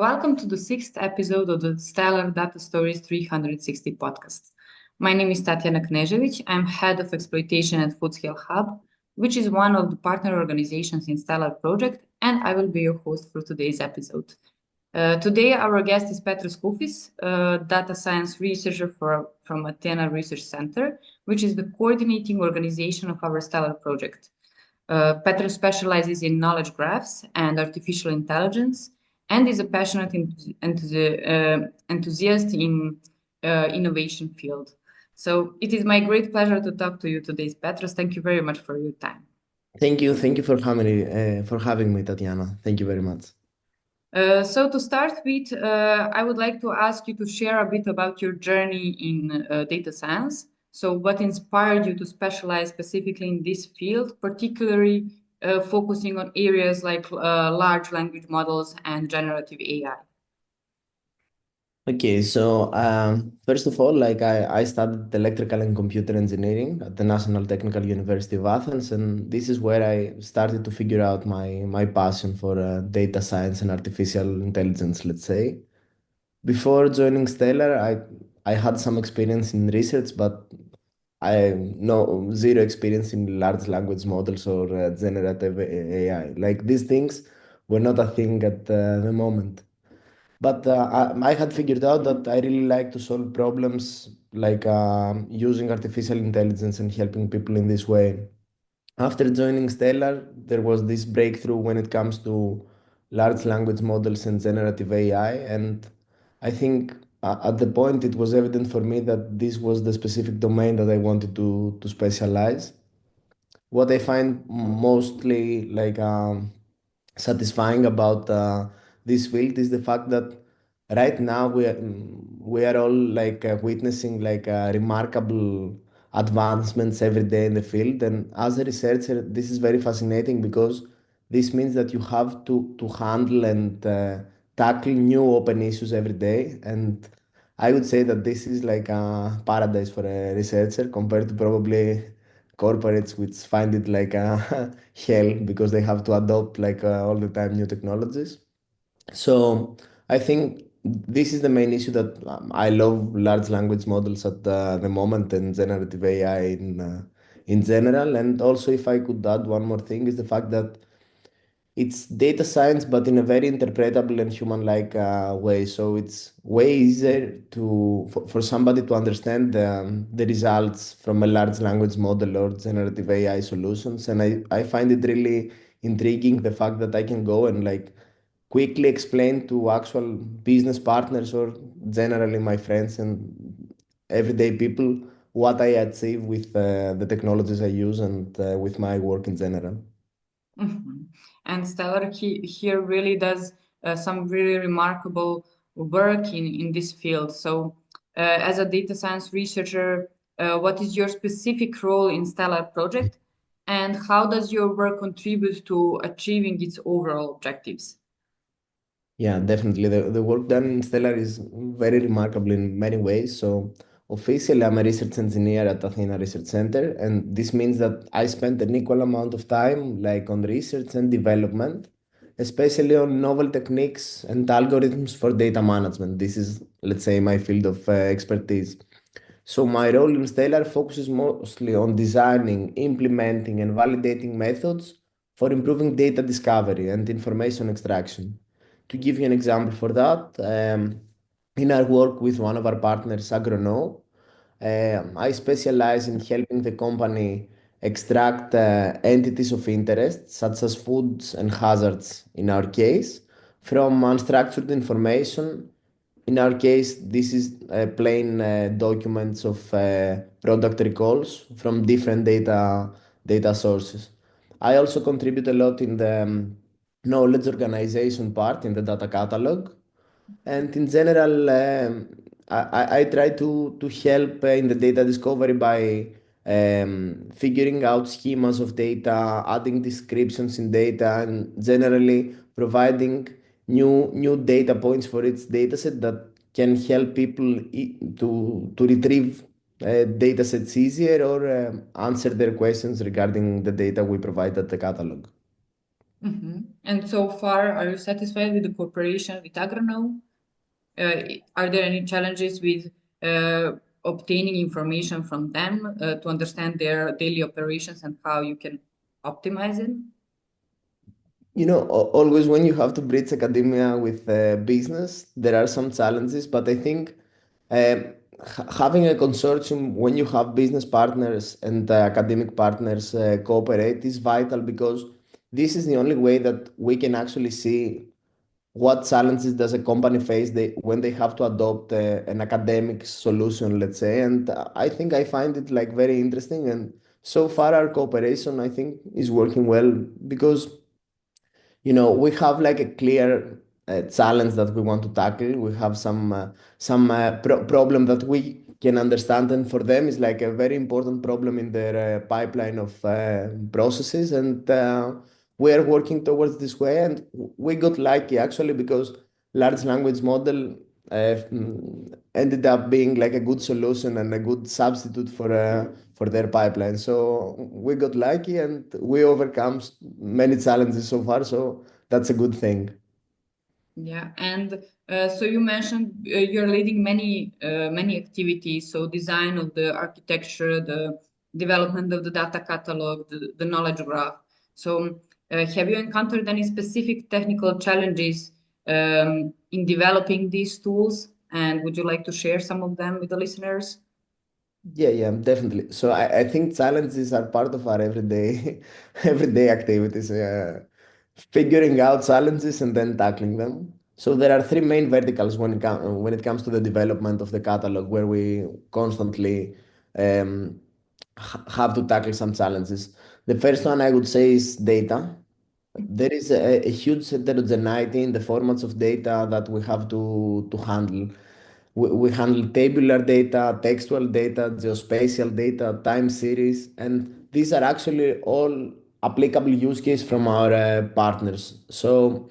Welcome to the sixth episode of the STELAR Data Stories 360 podcast. My name is Tatjana Knezevic. I'm head of exploitation at Foodscale Hub, which is one of the partner organizations in STELAR project, and I will be your host for today's episode. Today, our guest is Petros Skoufis, a data science researcher from Athena Research Centre, which is the coordinating organization of our STELAR project. Petros specializes in knowledge graphs and artificial intelligence and is a passionate enthusiast in innovation field. So it is my great pleasure to talk to you today, Petros. Thank you very much for your time. Thank you for having me, Tatiana. Thank you very much. So to start with, I would like to ask you to share a bit about your journey in data science. So what inspired you to specialize specifically in this field, particularly focusing on areas like large language models and generative AI? Okay, so first of all, I studied electrical and computer engineering at the National Technical University of Athens, and this is where I started to figure out my passion for data science and artificial intelligence, let's say. Before joining Stellar, I had some experience in research, but I no zero experience in large language models or generative AI. Like these things were not a thing at the moment. But I had figured out that I really like to solve problems like using artificial intelligence and helping people in this way. After joining Stellar, there was this breakthrough when it comes to large language models and generative AI. And I think at the point it was evident for me that this was the specific domain that I wanted to specialize. What I find mostly satisfying about this field is the fact that right now we are all witnessing remarkable advancements every day in the field, and as a researcher this is very fascinating because this means that you have to handle and tackle new open issues every day. And I would say that this is like a paradise for a researcher compared to probably corporates which find it like a hell because they have to adopt all the time new technologies. So I think this is the main issue that I love large language models at the moment and generative AI in general. And also, if I could add one more thing, is the fact that it's data science, but in a very interpretable and human-like way. So it's way easier for somebody to understand the results from a large language model or generative AI solutions. And I find it really intriguing the fact that I can go and quickly explain to actual business partners or generally my friends and everyday people what I achieve with the technologies I use and with my work in general. Mhm. And Stellar here really does some really remarkable work in this field. So, as a data science researcher, what is your specific role in Stellar project, and how does your work contribute to achieving its overall objectives? Yeah, definitely. The work done in Stellar is very remarkable in many ways. So, officially, I'm a research engineer at Athena Research Centre, and this means that I spend an equal amount of time on research and development, especially on novel techniques and algorithms for data management. This is, let's say, my field of expertise. So, my role in Stellar focuses mostly on designing, implementing, and validating methods for improving data discovery and information extraction. To give you an example for that, in our work with one of our partners, Agrono, I specialize in helping the company extract entities of interest, such as foods and hazards in our case, from unstructured information. In our case, this is plain documents of product recalls from different data sources. I also contribute a lot in the knowledge organization part in the data catalog. And in general, I try to help in the data discovery by figuring out schemas of data, adding descriptions in data, and generally providing new data points for its dataset that can help people to retrieve data sets easier or answer their questions regarding the data we provide at the catalog. And so far, are you satisfied with the cooperation with Agrano? Are there any challenges with uh, obtaining information from them to understand their daily operations and how you can optimize it? Always when you have to bridge academia with business, there are some challenges, but I think having a consortium when you have business partners and academic partners cooperate is vital because this is the only way that we can actually see what challenges does a company face when they have to adopt an academic solution, let's say. And I think I find it like very interesting. And so far, our cooperation, I think, is working well because we have like a clear challenge that we want to tackle. We have some problem that we can understand, and for them is like a very important problem in their pipeline of processes, and we are working towards this way. And we got lucky actually because large language model ended up being like a good solution and a good substitute for their pipeline. So we got lucky and we overcome many challenges so far. So that's a good thing. Yeah, and so you mentioned you're leading many activities. So design of the architecture, the development of the data catalog, the knowledge graph. So have you encountered any specific technical challenges in developing these tools? And would you like to share some of them with the listeners? Yeah, definitely. So I think challenges are part of our everyday everyday activities. Figuring out challenges and then tackling them. So there are three main verticals when it comes to the development of the catalog, where we constantly um, have to tackle some challenges. The first one I would say is data. There is a huge heterogeneity in the formats of data that we have to handle. We handle tabular data, textual data, geospatial data, time series, and these are actually all applicable use case from our partners. So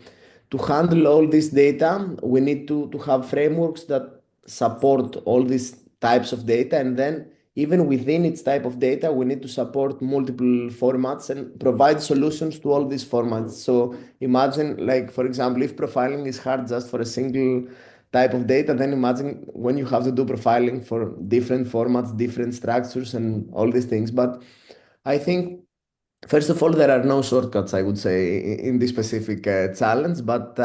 to handle all this data, we need to have frameworks that support all these types of data. And then even within each type of data, we need to support multiple formats and provide solutions to all these formats. So imagine, like, for example, if profiling is hard just for a single type of data, then imagine when you have to do profiling for different formats, different structures, and all these things. But I think first of all, there are no shortcuts, I would say, in this specific challenge, but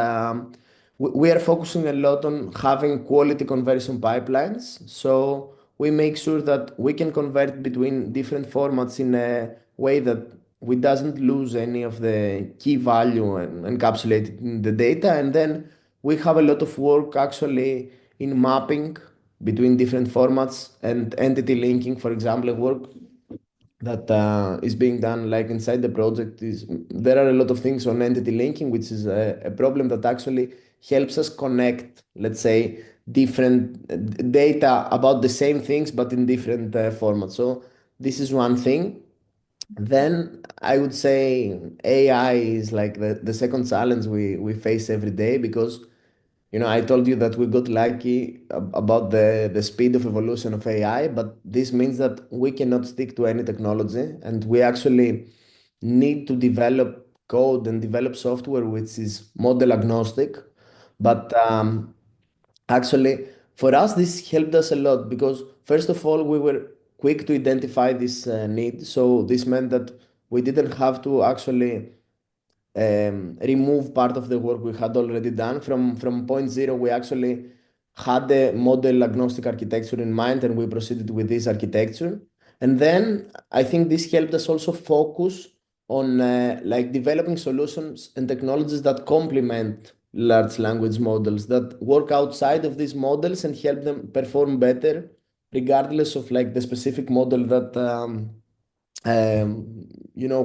we are focusing a lot on having quality conversion pipelines. So we make sure that we can convert between different formats in a way that we doesn't lose any of the key value and encapsulated in the data. And then we have a lot of work actually in mapping between different formats and entity linking, for example, work that is being done like inside the project is there are a lot of things on entity linking, which is a problem that actually helps us connect, let's say, different data about the same things but in different formats. So this is one thing. Then I would say AI is like the second challenge we face every day because I told you that we got lucky about the speed of evolution of AI, but this means that we cannot stick to any technology, and we actually need to develop code and develop software which is model agnostic. But actually, for us, this helped us a lot because, first of all, we were quick to identify this need. So this meant that we didn't have to actually remove part of the work we had already done. From point zero, we actually had the model agnostic architecture in mind and we proceeded with this architecture. And then I think this helped us also focus on like developing solutions and technologies that complement large language models that work outside of these models and help them perform better regardless of like the specific model that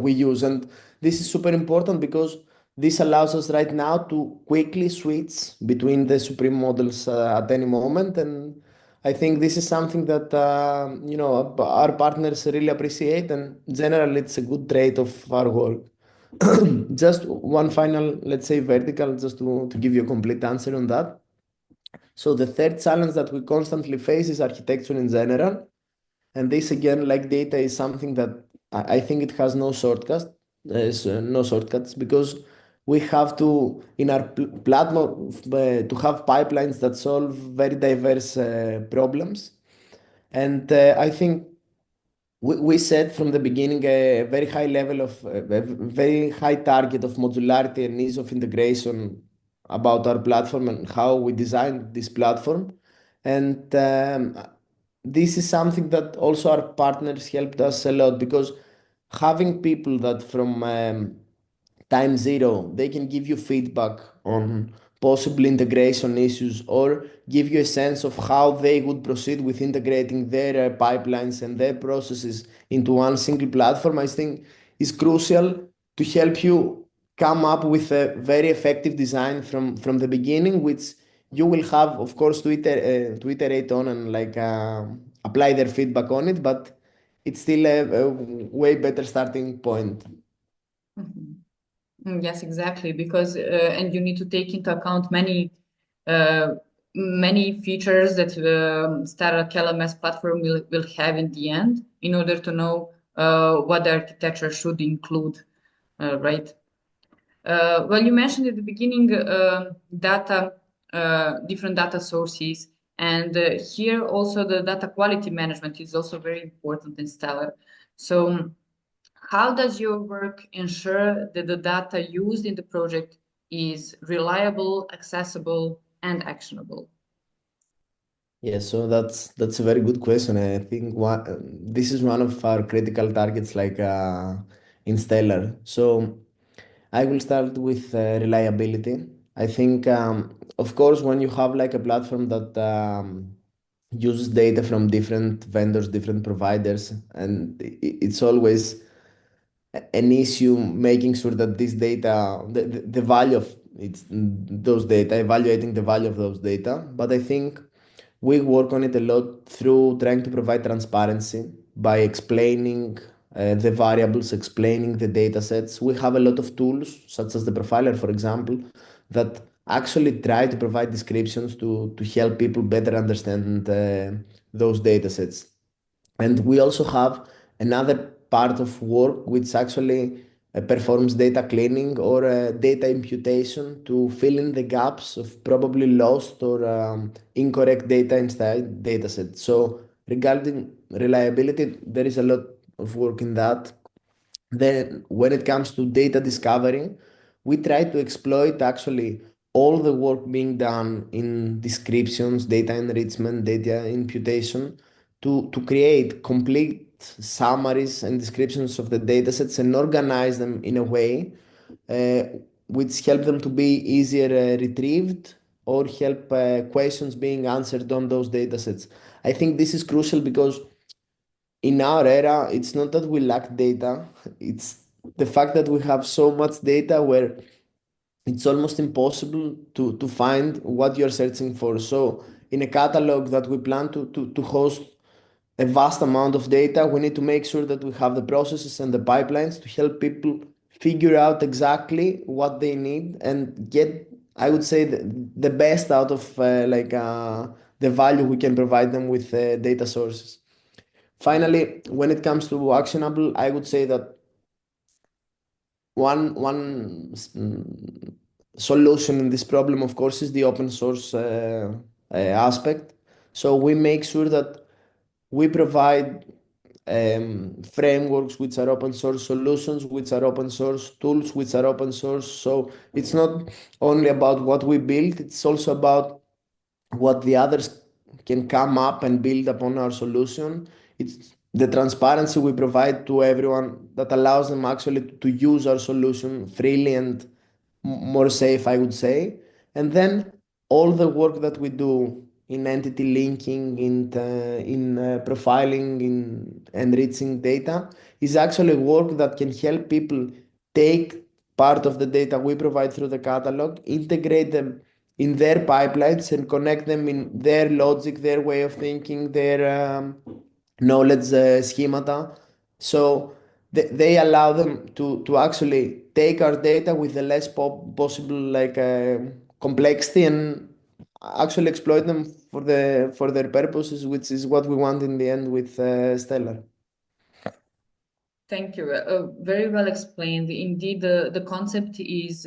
we use. And this is super important because this allows us right now to quickly switch between the supreme models at any moment. And I think this is something that our partners really appreciate, and generally it's a good trait of our work. Just one final, let's say, vertical, just to give you a complete answer on that. So the third challenge that we constantly face is architecture in general. And this again, like data, is something that I think it has no shortcuts. There's no shortcuts because we have to, in our platform, to have pipelines that solve very diverse problems. And I think we set from the beginning a very high level of a very high target of modularity and ease of integration about our platform and how we designed this platform. And this is something that also our partners helped us a lot, because having people that from time zero, they can give you feedback on possible integration issues, or give you a sense of how they would proceed with integrating their pipelines and their processes into one single platform. I think is crucial to help you come up with a very effective design from the beginning, which you will have, of course, to iterate on and like apply their feedback on it, but it's still a way better starting point. Mhm. Yes, exactly. Because and you need to take into account uh, many features that Stellar KLMS platform will have in the end in order to know what the architecture should include, right? Well, you mentioned at the beginning data, different data sources, and here also the data quality management is also very important in Stellar. So, how does your work ensure that the data used in the project is reliable, accessible, and actionable? Yeah, so that's a very good question. I think this is one of our critical targets, like in Stellar. So I will start with reliability. I think, of course, when you have like a platform that uses data from different vendors, different providers, and it's always an issue making sure that this data, the value of those data, evaluating the value of those data. But I think we work on it a lot through trying to provide transparency by explaining the variables, explaining the data sets. We have a lot of tools, such as the profiler, for example, that actually try to provide descriptions to help people better understand those data sets. And we also have another part of work which actually performs data cleaning or data imputation to fill in the gaps of probably lost or incorrect data inside dataset. So regarding reliability, there is a lot of work in that. Then, when it comes to data discovery, we try to exploit actually all the work being done in descriptions, data enrichment, data imputation to create complete summaries and descriptions of the datasets and organize them in a way uh, which help them to be easier retrieved, or help questions being answered on those datasets. I think this is crucial because in our era, it's not that we lack data, it's the fact that we have so much data where it's almost impossible to find what you're searching for. So, in a catalog that we plan to host a vast amount of data, we need to make sure that we have the processes and the pipelines to help people figure out exactly what they need and get, I would say, the best out of the value we can provide them with data sources. Finally, when it comes to actionable, I would say that one solution in this problem, of course, is the open source aspect. So we make sure that we provide frameworks which are open source, solutions which are open source, tools which are open source. So it's not only about what we build, it's also about what the others can come up and build upon our solution. It's the transparency we provide to everyone that allows them actually to use our solution freely and more safe, I would say. And then all the work that we do in entity linking, in profiling, in enriching data is actually work that can help people take part of the data we provide through the catalog, integrate them in their pipelines and connect them in their logic, their way of thinking, their knowledge schemata. So they allow them to actually take our data with the less possible complexity and actually exploit them for their purposes, which is what we want in the end with Stellar. Thank you. Very well explained. Indeed, the concept is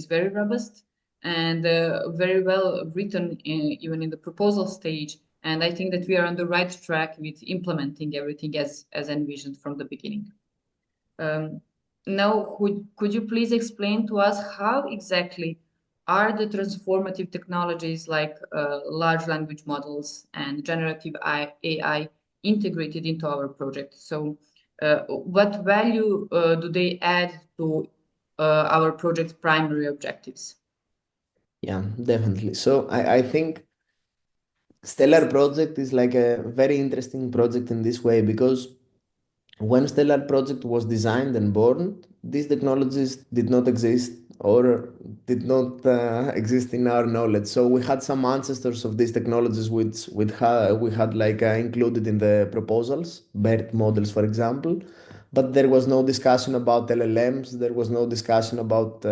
very robust and very well written, even in the proposal stage. And I think that we are on the right track with implementing everything as envisioned from the beginning. Um, Now, could you please explain to us how exactly are the transformative technologies like large language models and generative AI integrated into our project? So, what value do they add to our project's primary objectives? Yeah, definitely. So I think Stellar project is like a very interesting project in this way because when Stellar project was designed and born, these technologies did not exist or did not exist in our knowledge. So we had some ancestors of these technologies which we had like included in the proposals, BERT models, for example. But there was no discussion about LLMs. There was no discussion about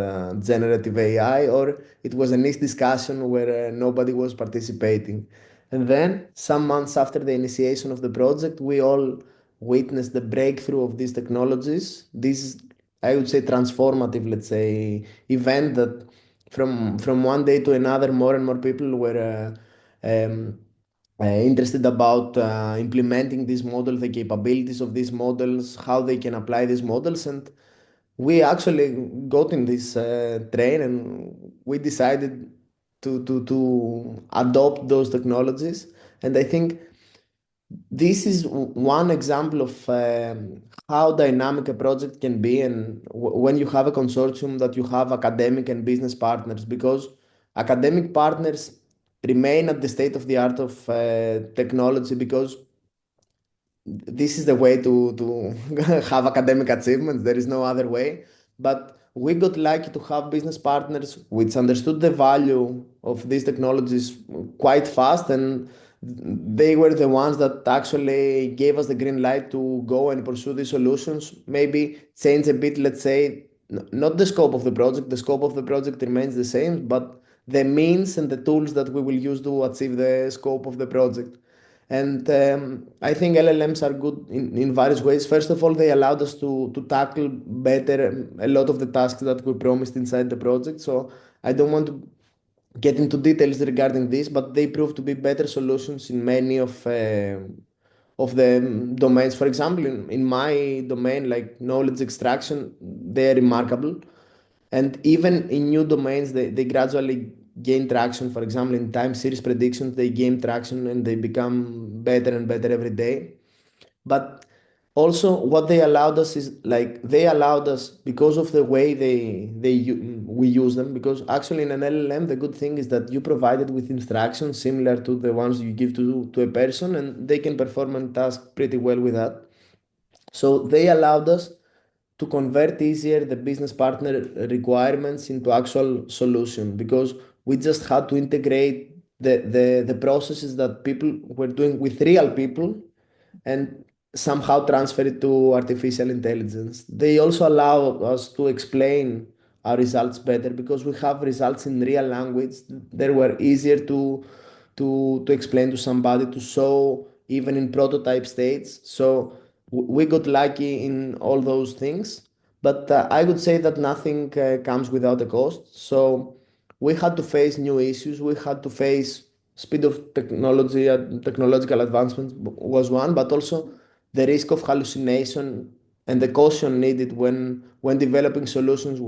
generative AI, or it was a niche discussion where nobody was participating. And then, some months after the initiation of the project, we all witnessed the breakthrough of these technologies. This, I would say, transformative, let's say, event that from one day to another, more and more people were interested about implementing this model, the capabilities of these models, how they can apply these models, and we actually got in this train and we decided to adopt those technologies. And I think this is one example of how dynamic a project can be, and when you have a consortium that you have academic and business partners, because academic partners remain at the state of the art of technology, because this is the way to have academic achievements. There is no other way. But we got lucky to have business partners which understood the value of these technologies quite fast, and they were the ones that actually gave us the green light to go and pursue these solutions. Maybe change a bit, let's say, not the scope of the project. The scope of the project remains the same, but the means and the tools that we will use to achieve the scope of the project. And I think LLMs are good in various ways. First of all, they allowed us to tackle better a lot of the tasks that we promised inside the project. So I don't want to get into details regarding this, but they prove to be better solutions in many of the domains. For example, in my domain, like knowledge extraction, they are remarkable. And even in new domains, they gradually gain traction. For example, in time series predictions, they gain traction and they become better and better every day. But also, what they allowed us is like they allowed us because of the way we use them. Because actually, in an LLM, the good thing is that you provide it with instructions similar to the ones you give to a person, and they can perform a task pretty well with that. So they allowed us to convert easier the business partner requirements into actual solution, because we just had to integrate the processes that people were doing with real people and somehow transfer it to artificial intelligence. They also allow us to explain our results better because we have results in real language. They were easier to explain to somebody, to show even in prototype states. So we got lucky in all those things. But I would say that nothing comes without a cost. So we had to face new issues. We had to face speed of technology and technological advancement was one, but also the risk of hallucination and the caution needed when developing solutions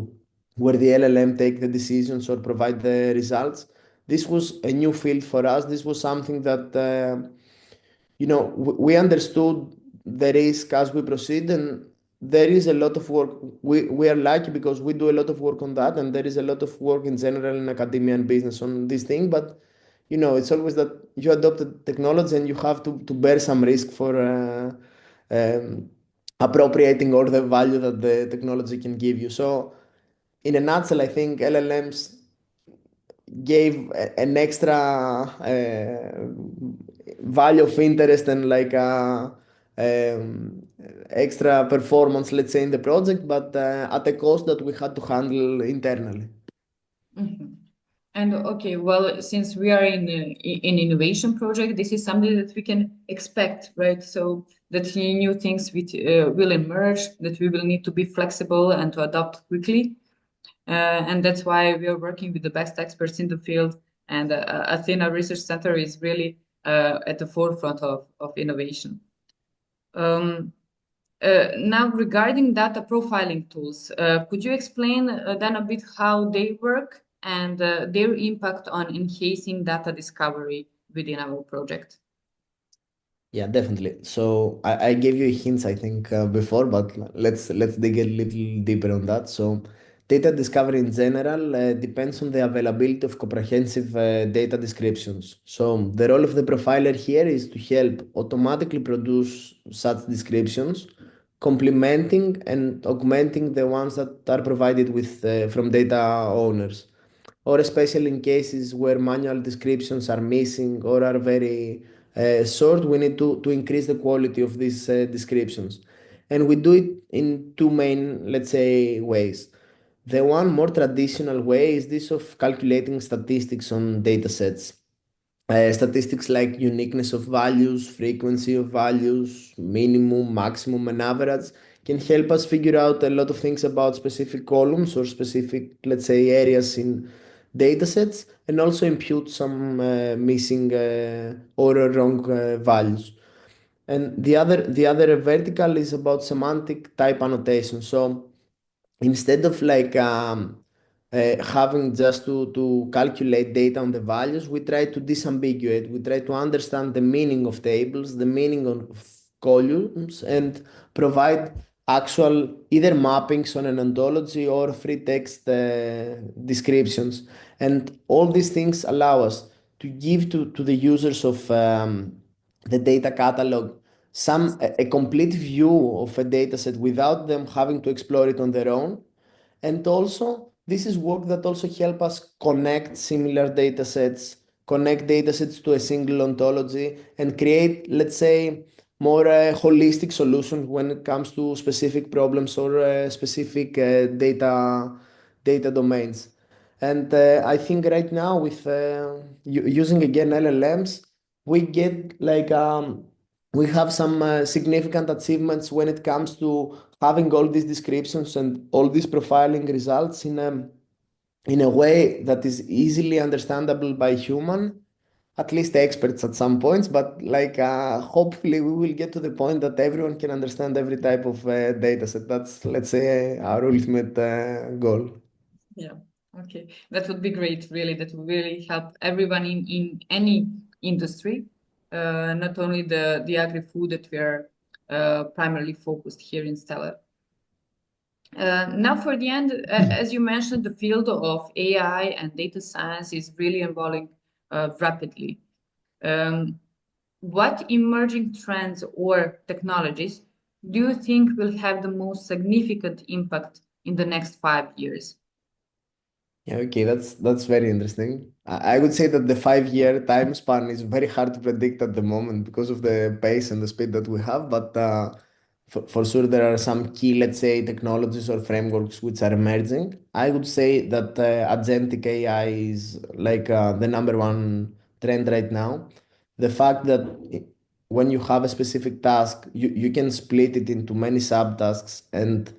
where the LLM take the decisions or provide the results. This was a new field for us. This was something that we understood the risk as we proceed, and there is a lot of work. We are lucky because we do a lot of work on that, and there is a lot of work in general in academia and business on this thing. But it's always that you adopt the technology and you have to bear some risk for appropriating all the value that the technology can give you. So in a nutshell, I think LLMs gave an extra value of interest and like extra performance, let's say, in the project, but at a cost that we had to handle internally. Mhm. And okay, well, since we are in innovation project, this is something that we can expect, right? So that new things will emerge, that we will need to be flexible and to adapt quickly. And that's why we are working with the best experts in the field. And Athena Research Centre is really at the forefront of innovation. Um, Now, regarding data profiling tools, could you explain then a bit how they work and their impact on enhancing data discovery within our project? Yeah, definitely. So I gave you hints, I think, before, but let's dig a little deeper on that. So data discovery in general depends on the availability of comprehensive data descriptions. So the role of the profiler here is to help automatically produce such descriptions, complementing and augmenting the ones that are provided with from data owners, or especially in cases where manual descriptions are missing or are very short, we need to increase the quality of these descriptions. And we do it in two main, let's say, ways. The one more traditional way is this of calculating statistics on data sets. Statistics like uniqueness of values, frequency of values, minimum, maximum, and average can help us figure out a lot of things about specific columns or specific, let's say, areas in data sets, and also impute some missing or wrong values. And the other vertical is about semantic type annotation. So instead of like having just to calculate data on the values, we try to disambiguate, we try to understand the meaning of tables, the meaning of columns, and provide actual either mappings on an ontology or free text descriptions. And all these things allow us to give to the users of the data catalog a complete view of a data set without them having to explore it on their own. And also, this is work that also help us connect similar data sets, connect data sets to a single ontology, and create, let's say, more holistic solutions when it comes to specific problems or specific data domains. And I think right now with using again LLMs, we get like we have some significant achievements when it comes to having all these descriptions and all these profiling results in a way that is easily understandable by human, at least experts at some points, but like hopefully we will get to the point that everyone can understand every type of data set. That's, let's say, our ultimate goal. Yeah, okay. That would be great, really. That would really help everyone in any industry, not only the agri-food that we are primarily focused here in Stellar. Now, for the end, as you mentioned, the field of AI and data science is really evolving rapidly. Um, what emerging trends or technologies do you think will have the most significant impact in the next 5 years? Yeah, okay, that's very interesting. I would say that the 5 year time span is very hard to predict at the moment because of the pace and the speed that we have. But for sure, there are some key, let's say, technologies or frameworks which are emerging. I would say that agentic AI is like the number one trend right now. The fact that when you have a specific task, you can split it into many subtasks and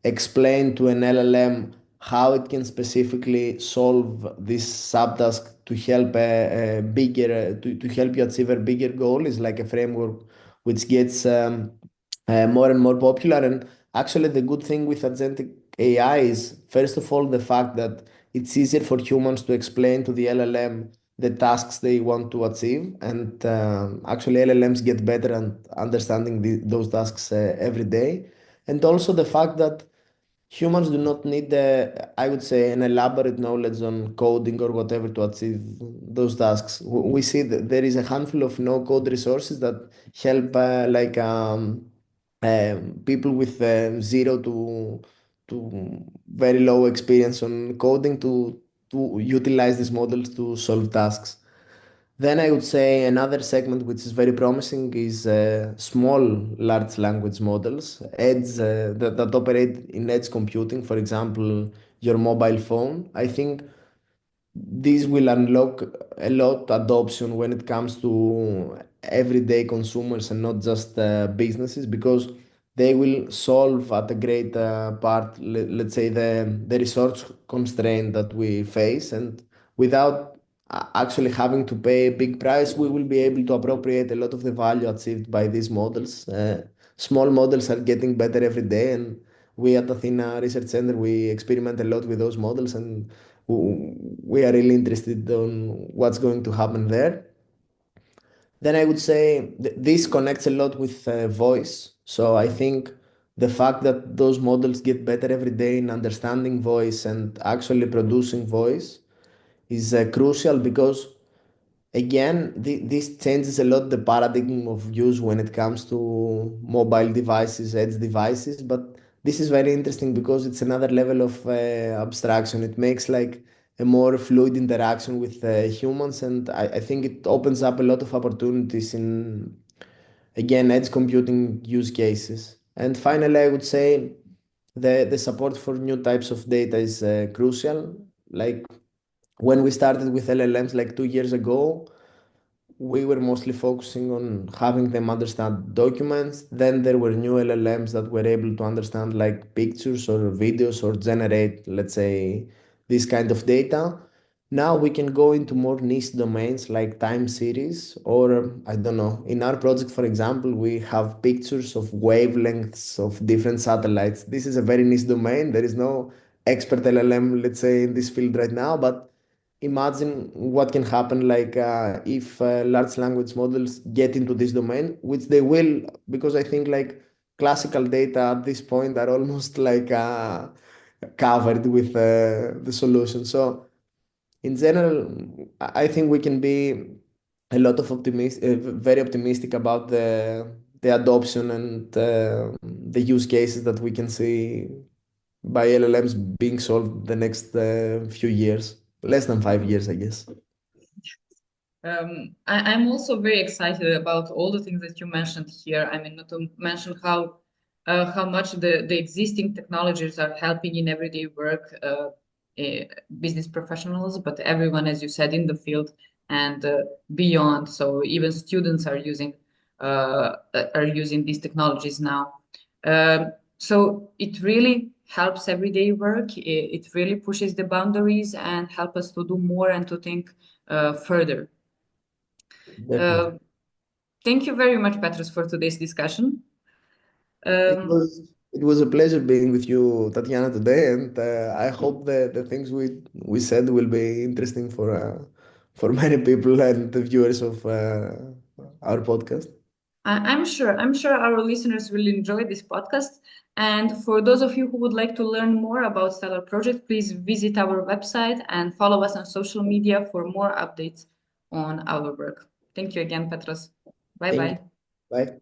explain to an LLM how it can specifically solve this subtask to help a bigger to help you achieve a bigger goal is like a framework which gets more and more popular. And actually, the good thing with agentic AI is, first of all, the fact that it's easier for humans to explain to the LLM the tasks they want to achieve. And actually, LLMs get better at understanding those tasks every day. And also the fact that humans do not need, I would say, an elaborate knowledge on coding or whatever to achieve those tasks. We see that there is a handful of no-code resources that help, people with zero to very low experience on coding to utilize these models to solve tasks. Then I would say another segment which is very promising is small large language models, that operate in edge computing, for example, your mobile phone. I think this will unlock a lot adoption when it comes to everyday consumers and not just businesses, because they will solve at a great part, let's say, the resource constraint that we face, and without actually having to pay a big price, we will be able to appropriate a lot of the value achieved by these models. Small models are getting better every day, and we at Athena Research Center, we experiment a lot with those models, and we are really interested on what's going to happen there. Then I would say this connects a lot with voice. So I think the fact that those models get better every day in understanding voice and actually producing voice is crucial, because again, this changes a lot the paradigm of use when it comes to mobile devices, edge devices. But this is very interesting because it's another level of abstraction. It makes like a more fluid interaction with humans, and I think it opens up a lot of opportunities in, again, edge computing use cases. And finally, I would say the support for new types of data is crucial. Like when we started with LLMs like 2 years ago, we were mostly focusing on having them understand documents. Then there were new LLMs that were able to understand like pictures or videos or generate, let's say, this kind of data. Now we can go into more niche domains like time series, or I don't know. In our project, for example, we have pictures of wavelengths of different satellites. This is a very niche domain. There is no expert LLM, let's say, in this field right now, but imagine what can happen, like if large language models get into this domain, which they will, because I think like classical data at this point are almost like covered with the solution. So in general, I think we can be a lot of very optimistic about the adoption and the use cases that we can see by LLMs being solved the next few years, less than 5 years, I guess. I'm also very excited about all the things that you mentioned here. I mean, not to mention how much the existing technologies are helping in everyday work, business professionals, but everyone, as you said, in the field and beyond. So even students are using these technologies now. So it really helps everyday work. It really pushes the boundaries and help us to do more and to think further. Definitely. Uh, Thank you very much, Petros, for today's discussion. It Um, was it was a pleasure being with you, Tatiana, today, and I hope the things we said will be interesting for many people and the viewers of our podcast. I'm sure our listeners will enjoy this podcast. And for those of you who would like to learn more about Stellar Project, please visit our website and follow us on social media for more updates on our work. Thank you again, Petros. Bye Thank you. bye. Bye.